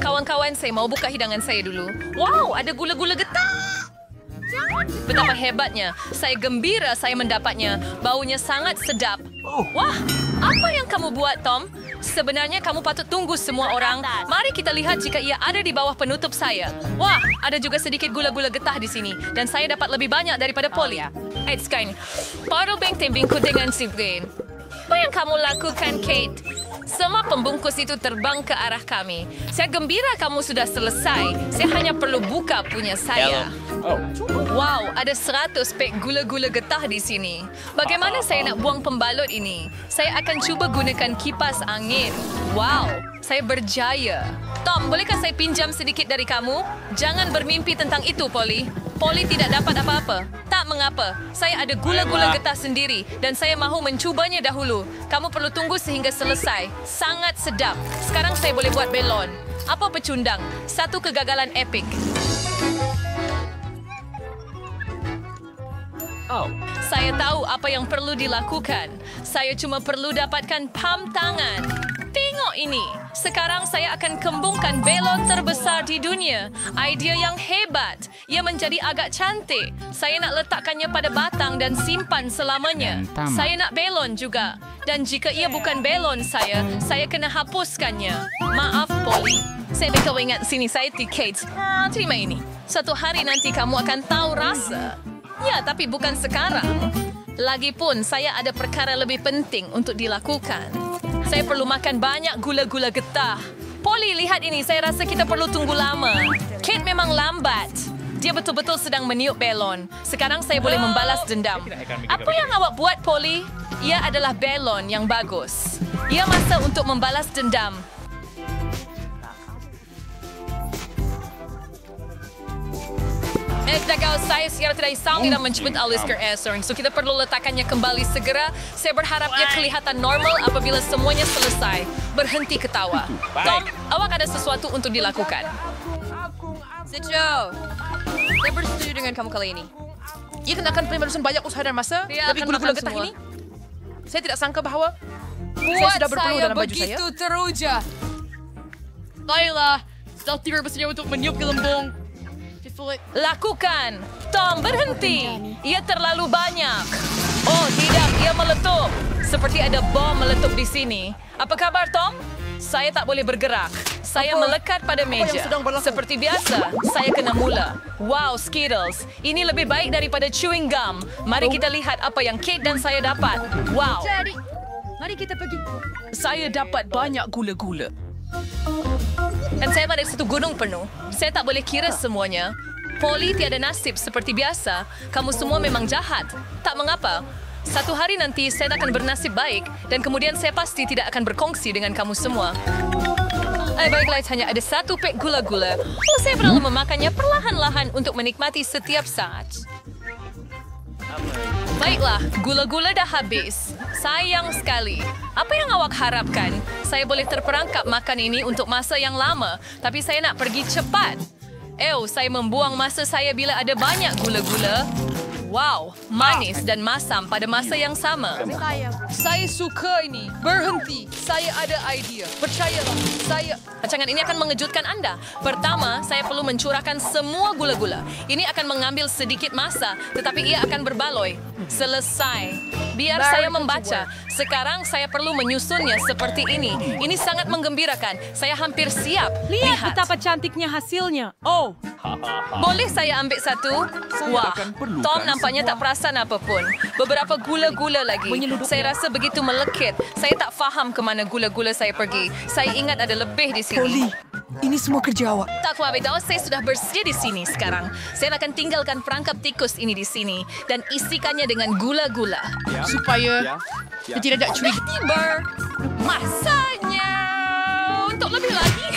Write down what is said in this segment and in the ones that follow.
Kawan-kawan, saya mau buka hidangan saya dulu. Wow, ada gula-gula getah. Betapa hebatnya. Saya gembira saya mendapatnya. Baunya sangat sedap. Wah, apa yang kamu buat, Tom? Sebenarnya kamu patut tunggu semua orang. Mari kita lihat jika ia ada di bawah penutup saya. Wah, ada juga sedikit gula-gula getah di sini. Dan saya dapat lebih banyak daripada Polly. Sekarang, Paddle Bank tembingku dengan si Brain. Apa yang kamu lakukan, Kate? Semua pembungkus itu terbang ke arah kami. Saya gembira kamu sudah selesai. Saya hanya perlu buka punya saya. Wow, ada 100 pek gula-gula getah di sini. Bagaimana saya nak buang pembalut ini? Saya akan cuba gunakan kipas angin. Wow, saya berjaya. Tom, bolehkah saya pinjam sedikit dari kamu? Jangan bermimpi tentang itu, Polly. Polly tidak dapat apa-apa. Tak mengapa. Saya ada gula-gula getah sendiri dan saya mahu mencubanya dahulu. Kamu perlu tunggu sehingga selesai. Sangat sedap. Sekarang saya boleh buat belon. Apa pecundang? Satu kegagalan epik. Saya tahu apa yang perlu dilakukan. Saya cuma perlu dapatkan pam tangan. Tengok ini. Sekarang saya akan kembungkan belon terbesar di dunia. Idea yang hebat. Ia menjadi agak cantik. Saya nak letakkannya pada batang dan simpan selamanya. Saya nak belon juga. Dan jika ia bukan belon saya kena hapuskannya. Maaf, Polly. Saya kau ingat sini saya Kate. Terima ini. Suatu hari nanti kamu akan tahu rasa. Ya, tapi bukan sekarang. Lagipun, saya ada perkara lebih penting untuk dilakukan. Saya perlu makan banyak gula-gula getah. Polly, lihat ini. Saya rasa kita perlu tunggu lama. Kate memang lambat. Dia betul-betul sedang meniup belon. Sekarang saya boleh membalas dendam. Apa yang awak buat, Polly? Ia adalah belon yang bagus. Ia masa untuk membalas dendam. Saya sekarang tidak isang tidak menjemput Alistair Essering. So kita perlu letakkannya kembali segera. Saya berharap ia kelihatan normal apabila semuanya selesai. Berhenti ketawa. Tom, awak ada sesuatu untuk dilakukan. Joe, saya bersetuju dengan kamu kali ini. Ia kenakan penerusan banyak usaha dan masa. Tapi gula-gula getah ini, saya tidak sangka bahwa saya sudah berpeluh dalam baju saya. Begitu teruja. Baiklah, sudah tiba bersedia untuk meniup gelembung. Lakukan. Tom, berhenti. Ia terlalu banyak. Oh, tidak. Ia meletup. Seperti ada bom meletup di sini. Apa kabar, Tom? Saya tak boleh bergerak. Saya melekat pada meja. Seperti biasa, saya kena mula. Wow, Skittles. Ini lebih baik daripada chewing gum. Mari kita lihat apa yang Kate dan saya dapat. Wow. Jadi, mari kita pergi. Saya dapat banyak gula-gula. Dan saya pada satu gunung penuh. Saya tak boleh kira semuanya. Polly tiada nasib seperti biasa. Kamu semua memang jahat. Tak mengapa. Satu hari nanti saya akan bernasib baik dan kemudian saya pasti tidak akan berkongsi dengan kamu semua. Baiklah, hanya ada 1 pek gula-gula. Saya perlu memakannya perlahan-lahan untuk menikmati setiap saat. Baiklah, gula-gula dah habis. Sayang sekali. Apa yang awak harapkan? Saya boleh terperangkap makan ini untuk masa yang lama, tapi saya nak pergi cepat. Saya membuang masa saya bila ada banyak gula-gula. Wow, manis dan masam pada masa yang sama. Saya suka ini. Berhenti. Saya ada idea. Percayalah, saya... Rancangan ini akan mengejutkan anda. Pertama, saya perlu mencurahkan semua gula-gula. Ini akan mengambil sedikit masa, tetapi ia akan berbaloi. Selesai. Biar saya membaca. Sekarang saya perlu menyusunnya seperti ini. Ini sangat menggembirakan. Saya hampir siap. Lihat betapa cantiknya hasilnya. Oh, Boleh saya ambil satu? Wah, Tom nampaknya tak perasan apapun. Beberapa gula-gula lagi. Saya rasa begitu melekit. Saya tak faham ke mana gula-gula saya pergi. Saya ingat ada lebih di sini. Polly, ini semua kerja awak. Tak apa, saya sudah bersedia di sini sekarang. Saya akan tinggalkan perangkap tikus ini di sini dan isikannya dengan gula-gula. Supaya dia tidak curiga. Tiba masanya untuk lebih lagi.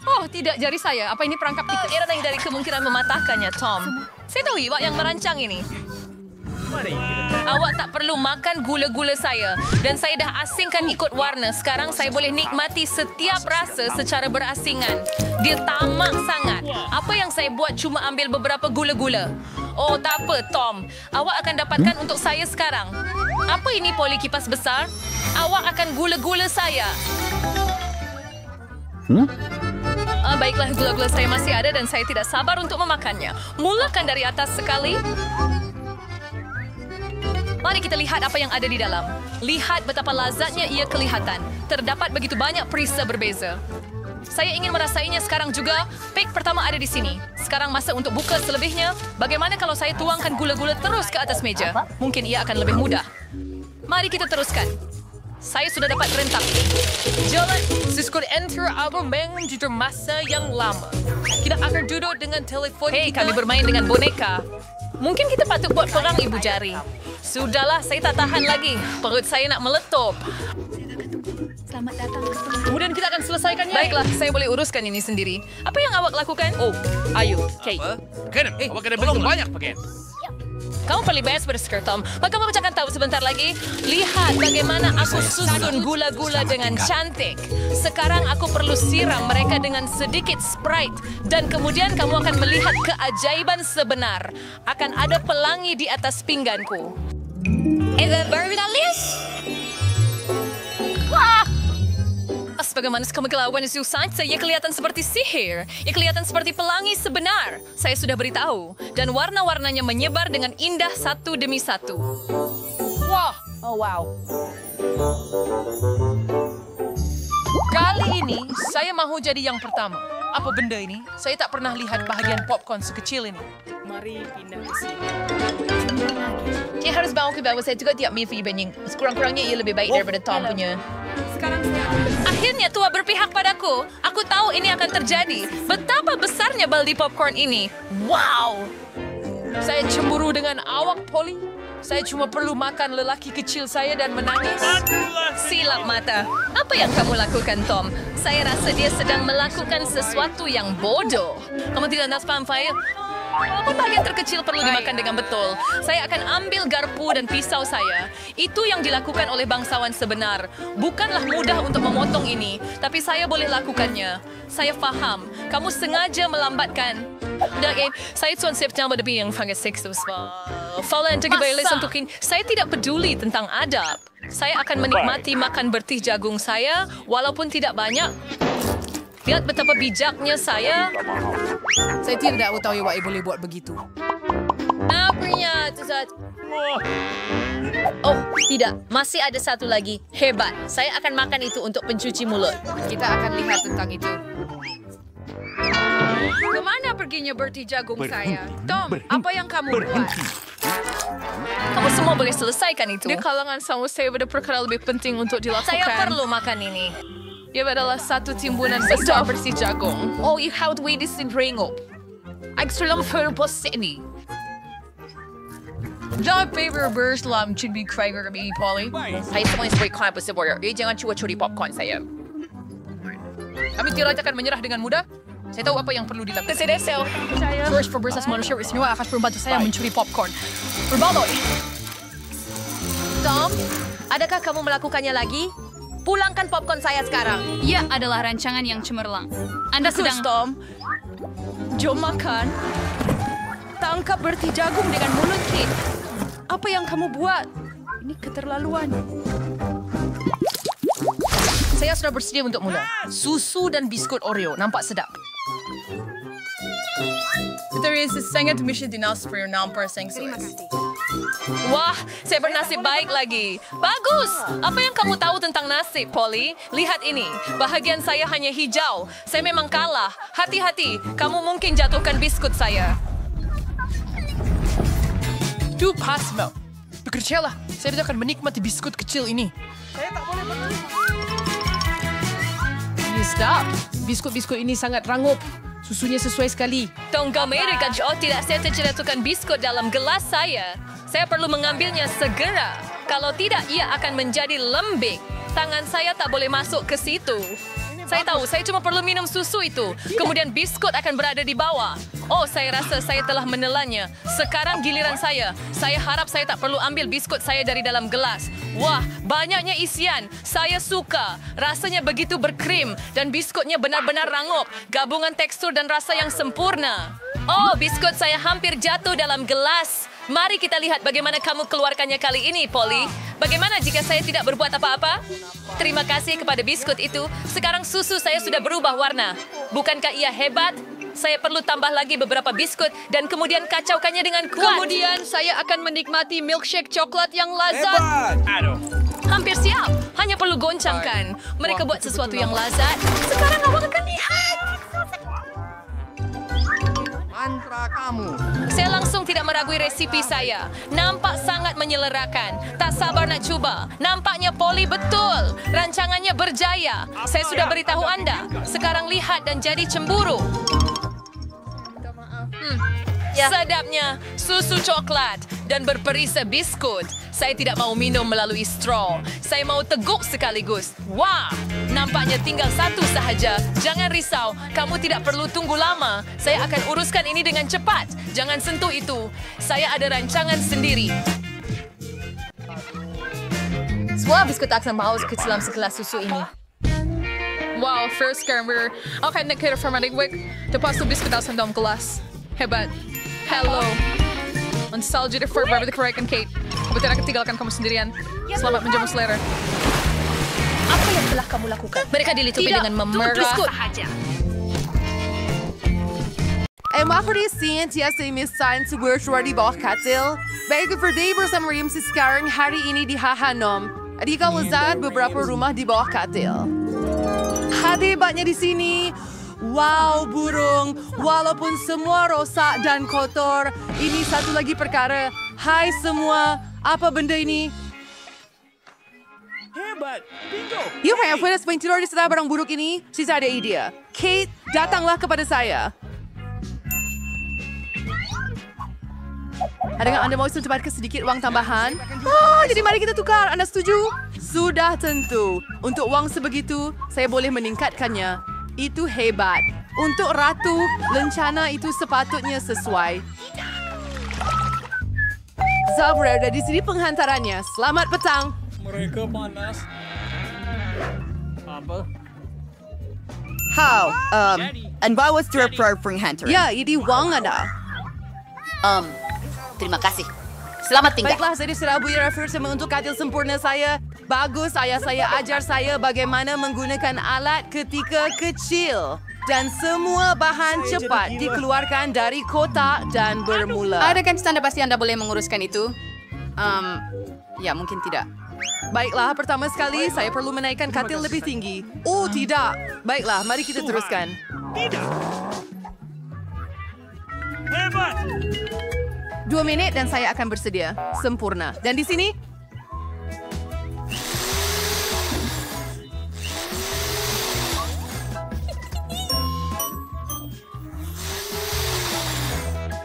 Oh, tidak jari saya. Apa ini perangkap tikus? Era dari kemungkinan mematahkannya, Tom. Saya tahu awak yang merancang ini. Awak tak perlu makan gula-gula saya. Dan saya dah asingkan ikut warna. Sekarang saya boleh nikmati setiap rasa secara berasingan. Dia tamak sangat. Apa yang saya buat cuma ambil beberapa gula-gula. Oh, tak apa, Tom. Awak akan dapatkan untuk saya sekarang. Apa ini, Polly kipas besar? Awak akan gula-gula saya. Baiklah, gula-gula saya masih ada dan saya tidak sabar untuk memakannya. Mulakan dari atas sekali. Mari kita lihat apa yang ada di dalam. Lihat betapa lazatnya ia kelihatan. Terdapat begitu banyak perisa berbeza. Saya ingin merasainya sekarang juga. Pek pertama ada di sini. Sekarang masa untuk buka selebihnya. Bagaimana kalau saya tuangkan gula-gula terus ke atas meja? Mungkin ia akan lebih mudah. Mari kita teruskan. Saya sudah dapat rentak. Jalan, Cisco enter album menjadi masa yang lama. Kita akan duduk dengan telepon Hei, kita. kami bermain dengan boneka. Mungkin kita patut buat perang ibu jari. Sudahlah, saya tak tahan lagi. Perut saya nak meletup. Selamat datang. Kemudian kita akan selesaikannya. Baiklah, saya boleh uruskan ini sendiri. Apa yang awak lakukan? Oh, ayo, Kate. Kena, awak kena begitu banyak pakaian. Kamu perlu best bersker, Tom. Maka kamu akan tahu sebentar lagi. Lihat bagaimana aku susun gula-gula dengan cantik. Sekarang aku perlu siram mereka dengan sedikit Sprite. Dan kemudian kamu akan melihat keajaiban sebenar. Akan ada pelangi di atas pingganku. Baru kita lihat. Wah! Bagaimana kemegelawan Susan? Saya kelihatan seperti sihir. Ia kelihatan seperti pelangi sebenar. Saya sudah beritahu. Dan warna-warnanya menyebar dengan indah satu demi satu. Wah, Oh, wow. kali ini saya mahu jadi yang pertama. Apa benda ini? Saya tak pernah lihat bahagian popcorn sekecil ini. Mari pindah ke sini. Dia harus bangun ke bawah. Saya juga tiap Miffy banding. Sekurang-kurangnya ia lebih baik daripada Tom punya. Sekarang saya akan Akhirnya tua berpihak padaku. Aku tahu ini akan terjadi. Betapa besarnya baldi popcorn ini. Wow! Saya cemburu dengan awak, Polly. Saya cuma perlu makan lelaki kecil saya dan menangis. Silap mata. Apa yang kamu lakukan, Tom? Saya rasa dia sedang melakukan sesuatu yang bodoh. Kamu tidak nak paham, Faye? Apa bagian terkecil perlu dimakan dengan betul? Saya akan ambil garpu dan pisau saya. Itu yang dilakukan oleh bangsawan sebenar. Bukanlah mudah untuk memotong ini, tapi saya boleh lakukannya. Saya faham. Kamu sengaja melambatkan. Okay, saya tuan September lebih yang sangat seksus. Fala yang tergibai untuk ini. Saya tidak peduli tentang adab. Saya akan menikmati makan bertih jagung saya, walaupun tidak banyak. Lihat betapa bijaknya saya. Saya tidak tahu awak boleh buat begitu. Apanya, Tuzat? Oh, tidak. Masih ada satu lagi. Hebat. Saya akan makan itu untuk pencuci mulut. Kita akan lihat tentang itu. Kemana perginya berti jagung saya? Tom, apa yang kamu buat? Kamu semua boleh selesaikan itu. Di kalangan sama saya ada perkara lebih penting untuk dilakukan. Saya perlu makan ini. Dia adalah satu timbunan besar bersih jagung. Oh, you have to wait this in ringo. Aku sudah memperluas sini. Jangan paper burst lam should be cracker kami, Polly. Hai semua yang sebaik kawan berseborang. Jangan curi popcorn saya. Kami tidak akan menyerah dengan mudah. Saya tahu apa yang perlu dilakukan. Kesedesel. First for bersas manusia istimewa akan membantu saya mencuri popcorn. Berbaloi. Tom, adakah kamu melakukannya lagi? Pulangkan popcorn saya sekarang. Ia adalah rancangan yang cemerlang. Anda sedang... Tom. Jom makan. Tangkap berti jagung dengan mulut, Kate. Apa yang kamu buat? Ini keterlaluan. Saya sudah bersedia untuk mula. Susu dan biskut Oreo. Nampak sedap. Terima kasih sangat mission dinas for your non-persing. Terima kasih. Wah, saya bernasib baik lagi. Bagus! Apa yang kamu tahu tentang nasib, Polly? Lihat ini. Bahagian saya hanya hijau. Saya memang kalah. Hati-hati, kamu mungkin jatuhkan biskut saya. Du Pasmo. Bekerjalah. Saya tidak akan menikmati biskut kecil ini. Stop. Biskut-biskut ini sangat rangup. Susunya sesuai sekali. Tunggu mereka, oh tidak, saya terjatuhkan biskut dalam gelas saya. Saya perlu mengambilnya segera. Kalau tidak, ia akan menjadi lembik. Tangan saya tak boleh masuk ke situ. Saya tahu, saya cuma perlu minum susu itu. Kemudian biskut akan berada di bawah. Oh, saya rasa saya telah menelannya. Sekarang giliran saya. Saya harap saya tak perlu ambil biskut saya dari dalam gelas. Wah, banyaknya isian. Saya suka. Rasanya begitu berkrim. Dan biskutnya benar-benar rangup. Gabungan tekstur dan rasa yang sempurna. Oh, biskut saya hampir jatuh dalam gelas. Mari kita lihat bagaimana kamu keluarkannya kali ini, Polly. Bagaimana jika saya tidak berbuat apa-apa? Terima kasih kepada biskut itu. Sekarang susu saya sudah berubah warna. Bukankah ia hebat? Saya perlu tambah lagi beberapa biskut dan kemudian kacaukannya dengan kuat. Kemudian saya akan menikmati milkshake coklat yang lazat. Aduh. Hampir siap. Hanya perlu goncangkan. Mereka buat sesuatu yang lazat. Sekarang awak akan lihat. Mantra kamu. Saya langsung tidak meragui resipi saya. Nampak sangat menyelerakan. Tak sabar nak cuba. Nampaknya poli betul. Rancangannya berjaya. Saya sudah beritahu anda. Sekarang lihat dan jadi cemburu. Sedapnya susu coklat dan berperisa biskut. Saya tidak mau minum melalui straw. Saya mau teguk sekaligus. Wah, nampaknya tinggal satu sahaja. Jangan risau, kamu tidak perlu tunggu lama. Saya akan uruskan ini dengan cepat. Jangan sentuh itu. Saya ada rancangan sendiri. Sebuah biskut akan paus ke dalam segelas susu ini. Wow, first camera. Okay, nak kira formatting week. Lepas tu biskut dalam kelas. Hebat. Hello. Nostalgia for Barbara the Correct and Kate. Kebetulan aku tinggalkan kamu sendirian. Selamat menjamu selera. Apa yang telah kamu lakukan? Mereka dilitupi dengan memerah. Emang aku senantiasa misahin sebuah suara di bawah katil. Baik berdiri bersama Rimsi sekarang hari ini di Hahanom. Adika lezat beberapa rumah di bawah katil. Hebatnya di sini. Wow, burung. Walaupun semua rosak dan kotor, ini satu lagi perkara. Hai semua, apa benda ini? Hebat. Bingo. You have witness main tidur di setelah barang buruk ini? Saya ada idea. Kate, datanglah kepada saya. Adakah anda mau sempatkan sedikit uang tambahan? Oh, jadi mari kita tukar. Anda setuju? Sudah tentu. Untuk uang sebegitu, saya boleh meningkatkannya. Itu hebat. Untuk ratu, lencana itu sepatutnya sesuai. Zabra ada di sini penghantarannya. Selamat petang. Mereka panas. Apa? How? And why was there a prayer for hunter? Ya, ini uang Anda. Terima kasih. Selamat tinggal. Baiklah, saya diserabu referensi untuk katil sempurna saya. Bagus, ayah saya ajar saya bagaimana menggunakan alat ketika kecil. Dan semua bahan cepat dikeluarkan dari kotak dan bermula. Adakah tanda pasti Anda boleh menguruskan itu? Ya, mungkin tidak. Baiklah, pertama sekali saya perlu menaikkan katil lebih tinggi. Oh, tidak. Baiklah, mari kita teruskan. Tidak. Hebat. 2 minit dan saya akan bersedia. Sempurna. Dan di sini,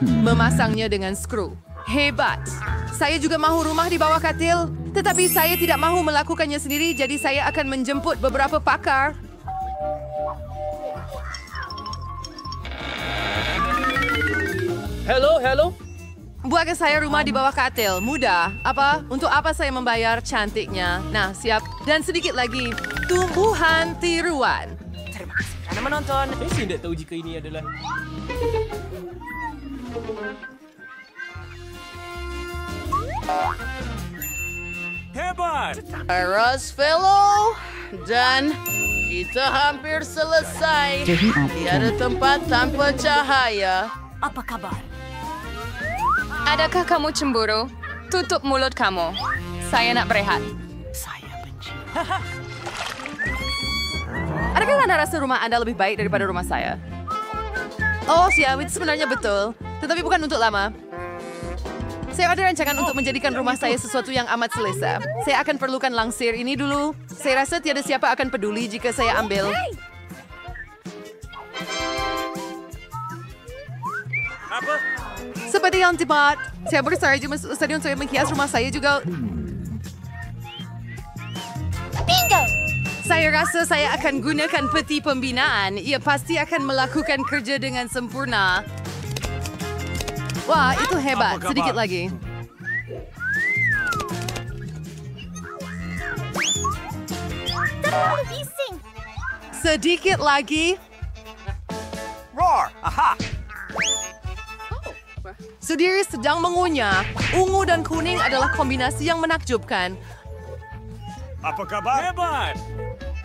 memasangnya dengan skru. Hebat. Saya juga mahu rumah di bawah katil, tetapi saya tidak mahu melakukannya sendiri, jadi saya akan menjemput beberapa pakar. Hello. Buatkan saya rumah di bawah katil. Mudah. Apa? Untuk apa saya membayar cantiknya? Nah, siap. Dan sedikit lagi. Tumbuhan tiruan. Terima kasih kerana menonton. Saya tidak tahu jika ini adalah... Hebat. Aras fellow. Dan kita hampir selesai. Tiada tempat tanpa cahaya. Apa kabar? Adakah kamu cemburu? Tutup mulut kamu. Saya nak berehat. Saya benci. Adakah Anda rasa rumah Anda lebih baik daripada rumah saya? Oh, siap. Itu sebenarnya betul. Tetapi bukan untuk lama. Saya ada rancangan untuk menjadikan rumah saya sesuatu yang amat selesa. Saya akan perlukan langsir ini dulu. Saya rasa tiada siapa akan peduli jika saya ambil. Apa? Seperti yang tepat. Saya berusaha masuk stadion untuk menghias rumah saya juga. Bingo! Saya rasa saya akan gunakan peti pembinaan. Ia pasti akan melakukan kerja dengan sempurna. Wah, itu hebat. Sedikit lagi. Terlalu bising. Sedikit lagi. Roar. Aha. Sudiri sedang mengunyah. Ungu dan kuning adalah kombinasi yang menakjubkan. Apa khabar? Hebat!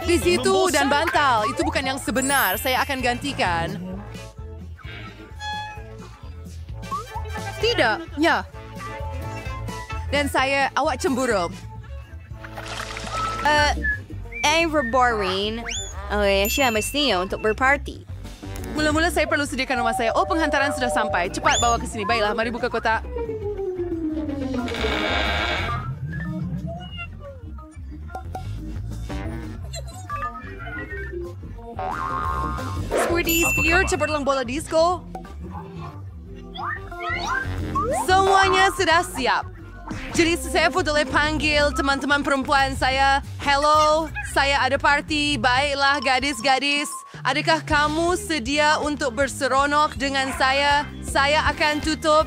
Di situ dan bantal. Itu bukan yang sebenar. Saya akan gantikan. Tidak. Ya. Dan awak cemburu. Boring. Siya mestinya untuk berparti. Mula-mula saya perlu sediakan rumah saya. Oh, penghantaran sudah sampai. Cepat bawa ke sini. Baiklah, mari buka kotak. Squirty, Spear, cepatlah bola disco. Semuanya sudah siap. Jadi saya boleh panggil teman-teman perempuan saya. Hello, saya ada parti. Baiklah gadis-gadis. Adakah kamu sedia untuk berseronok dengan saya? Saya akan tutup.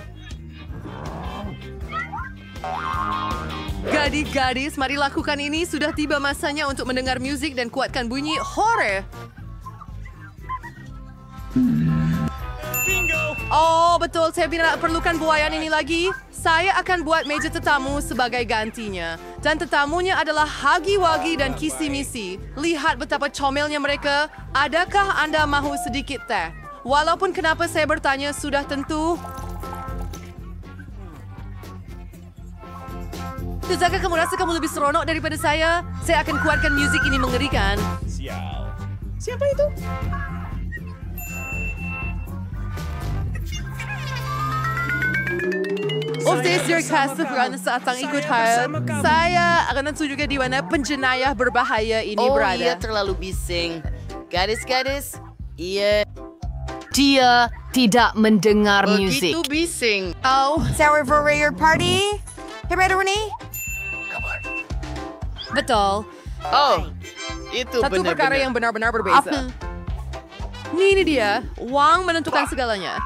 Gadis-gadis, mari lakukan ini. Sudah tiba masanya untuk mendengar muzik dan kuatkan bunyi horror. Bingo! Oh, betul. Saya tidak perlukan buayan ini lagi. Saya akan buat meja tetamu sebagai gantinya. Dan tetamunya adalah Hagi-Wagi dan Kisi-Misi. Lihat betapa comelnya mereka. Adakah anda mahu sedikit teh? Walaupun kenapa saya bertanya sudah tentu. Tidakkah kamu rasa kamu lebih seronok daripada saya? Saya akan kuatkan muzik ini mengerikan. Sial. Siapa itu? Update your cast kerana satang ikut hal. Saya akan tunjukkan di mana penjenayah berbahaya ini berada. Ia terlalu bising. Gadis-gadis, ia Dia tidak mendengar muzik. begitu bising. Oh, Sour Warrior Party? Hebat ni? betul. Oh, itu Satu benar-benar. perkara yang benar-benar berbeza. Ini dia. Wang menentukan segalanya.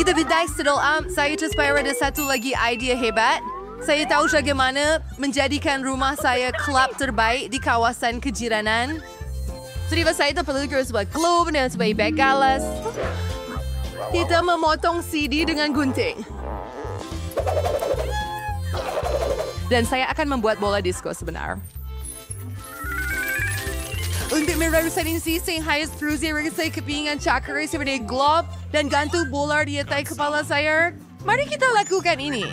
Itu bidai sedol saya terspire ada satu lagi idea hebat. Saya tahu bagaimana menjadikan rumah saya klub terbaik di kawasan kejiranan. Jadi saya itu perlu sebuah globe dan sebuah bag galas. Kita memotong CD dengan gunting. Dan saya akan membuat bola disco sebenar. Untuk merarusan ini, saya harus terus saya kepingan cakra seperti globe dan gantung bola di atas kepala saya. Mari kita lakukan ini.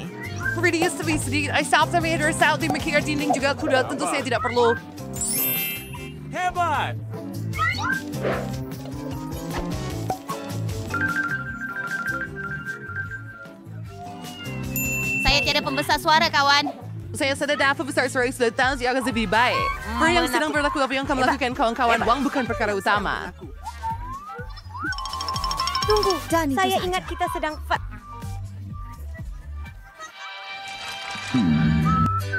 Seperti sedikit, saya sampai tersaut di mikir dinding juga kuda. Tentu saya tidak perlu. Hebat! Saya tiada pembesar suara, kawan. Saya sedang dapat besar suara sudah tahu dia akan lebih baik. Peri yang sedang berlaku apa yang kamu lakukan kawan-kawan, wang bukan perkara utama. Tunggu, saya ingat kita sedang...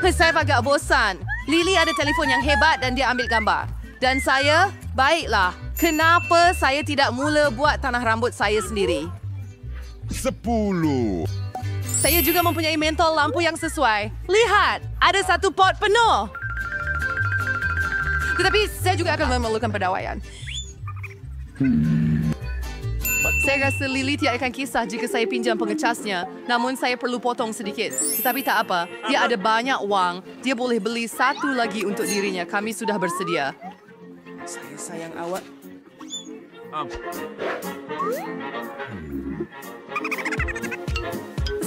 Saya agak bosan. Lily ada telefon yang hebat dan dia ambil gambar. Dan saya, baiklah. Kenapa saya tidak mula buat tanah rambut saya sendiri? 10. Saya juga mempunyai mentol lampu yang sesuai. Lihat, ada satu pot penuh. Tetapi saya juga akan memerlukan pendawaian. Saya rasa Lily tidak akan kisah jika saya pinjam pengecasnya. Namun saya perlu potong sedikit. Tetapi tak apa, dia ada banyak wang. Dia boleh beli satu lagi untuk dirinya. Kami sudah bersedia. Saya sayang awak.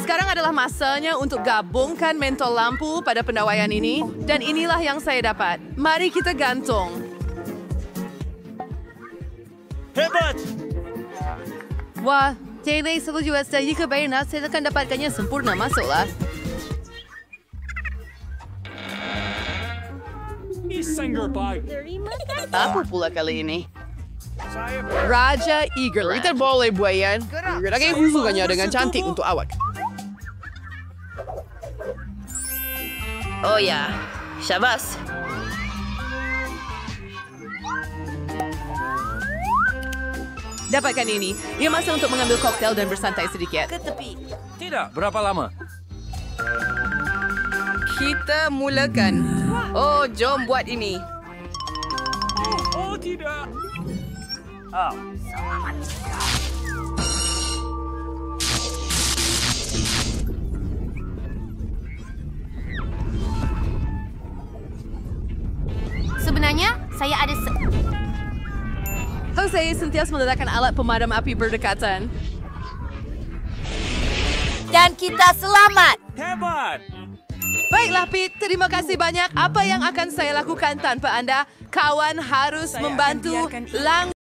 Sekarang adalah masanya untuk gabungkan mentol lampu pada pendawaian ini. Dan inilah yang saya dapat. Mari kita gantung. Hebat! Wah, jadi selalu juga saya kebayang saya akan dapatkannya sempurna. Masuklah. Isinger bike. Apa pula kali ini? Raja Eagerland. Kita boleh buayan. Lagi hubungannya dengan cantik untuk awak. Oh ya, syabas. Dapatkan ini. Ia masa untuk mengambil koktail dan bersantai sedikit. Tidak, berapa lama? Kita mulakan. Oh, jom buat ini. Oh, tidak. Saya ada Jose sentiasa meletakkan alat pemadam api berdekatan. Dan kita selamat. Hebat! Baiklah, Pete. Terima kasih banyak. Apa yang akan saya lakukan tanpa Anda? Kawan harus membantu